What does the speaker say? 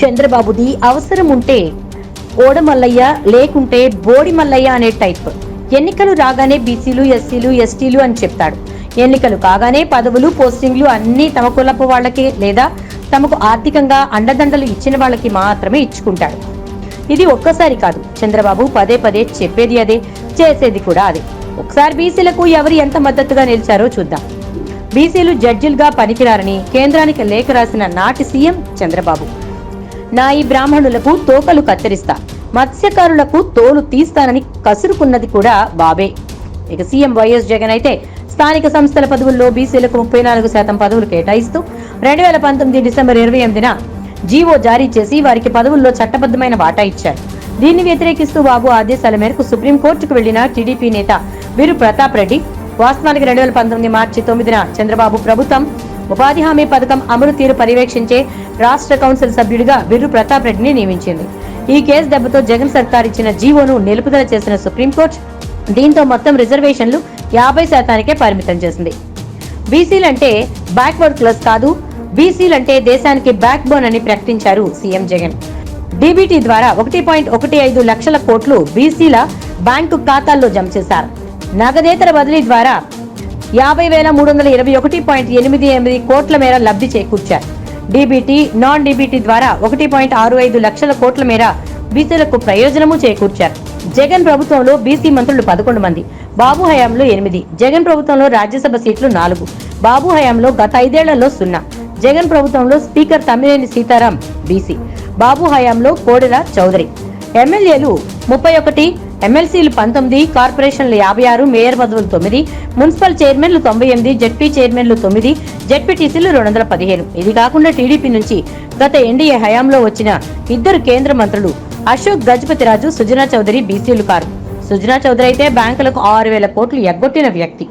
చంద్రబాబుది అవసరం ఉంటే ఓడమల్లయ్య లేకుంటే బోడి మల్లయ్య అనే టైప్. ఎన్నికలు రాగానే బీసీలు, ఎస్సీలు, ఎస్టీలు అని చెప్తాడు. ఎన్నికలు కాగానే పదవులు, పోస్టింగ్లు అన్నీ తమ కులపు వాళ్ళకి లేదా తమకు ఆర్థికంగా అండదండలు ఇచ్చిన వాళ్ళకి మాత్రమే ఇచ్చుకుంటాడు. ఇది ఒక్కసారి కాదు, చంద్రబాబు పదే పదే చెప్పేది అదే, చేసేది కూడా అదే. ఒకసారి బీసీలకు ఎవరు ఎంత మద్దతుగా నిలిచారో చూద్దాం. బీసీలు జడ్జిలుగా పనికిరారని కేంద్రానికి లేఖ రాసిన నాటి సీఎం చంద్రబాబు. నాయి బ్రాహ్మణులకు తోకలు కత్తిరిస్తా, మత్స్యకారులకు తోలు తీస్తానని కసురుకున్నది కూడా బాబే. ఇక సీఎం వైఎస్ జగన్ అయితే స్థానిక సంస్థల పదవుల్లో బీసీలకు 34% పదవులు కేటాయిస్తూ 2019 డిసెంబర్ 28న జీవో జారీ చేసి వారికి పదవుల్లో చట్టబద్ధమైన వాటా ఇచ్చారు. దీన్ని వ్యతిరేకిస్తూ బాబు ఆదేశాల మేరకు సుప్రీంకోర్టుకు వెళ్లిన టీడీపీ నేత వీరు ప్రతాప్ రెడ్డి. వాస్తవానికి 2019 మార్చి 9న చంద్రబాబు ప్రభుత్వం ఉపాధి హామీ పథకం అమలు తీరు పర్యవేక్షించే రాష్ట్ర కౌన్సిల్ సభ్యుడిగా వీరు ప్రతాప్ రెడ్డిని నియమించింది. ఈ కేసు దెబ్బతో జగన్ సర్కార్ ఇచ్చిన జీవోను నిలుపుదల చేసిన సుప్రీంకోర్టు దీంతో మొత్తం రిజర్వేషన్లు 50%కే పరిమితం చేసింది. బీసీలంటే బ్యాక్వర్డ్ క్లాస్ కాదు, బీసీలంటే దేశానికి బ్యాక్ బోన్ అని ప్రకటించారు సీఎం జగన్. డీబీటీ ద్వారా 1.15 లక్షల కోట్లు బీసీల బ్యాంకు ఖాతాల్లో జమ చేశారు. నగదేతర బదిలీ ద్వారా 50,321.88 కోట్ల మేర లబ్ధి చేకూర్చారు. డీబీటీ, నాన్ డీబీటీ ద్వారా 1.65 లక్షల కోట్ల మేర బీసీలకు ప్రయోజనము చేకూర్చారు. జగన్ ప్రభుత్వంలో బీసీ మంత్రులు 11 మంది, బాబు హయాంలో 8. జగన్ ప్రభుత్వంలో రాజ్యసభ సీట్లు 4, బాబు హయాంలో గత 5 ఏళ్లలో 0. జగన్ ప్రభుత్వంలో స్పీకర్ తమ్మినేని సీతారాం బీసీ, బాబు హయాంలో కోడెల చౌదరి. ఎమ్మెల్యేలు 31, ఎమ్మెల్సీలు 19, కార్పొరేషన్లు 56, మేయర్ పదవులు 9, మున్సిపల్ చైర్మన్లు 98, జడ్పీ చైర్మన్లు 9, జడ్పీటీసీలు 215. ఇది కాకుండా టీడీపీ నుంచి గత ఎన్డీఏ హయాంలో వచ్చిన 2 కేంద్ర మంత్రులు అశోక్ గజపతిరాజు, సుజనా చౌదరి బీసీలు కారు. సుజనా చౌదరి అయితే బ్యాంకులకు 6,000 కోట్లు ఎగ్గొట్టిన వ్యక్తి.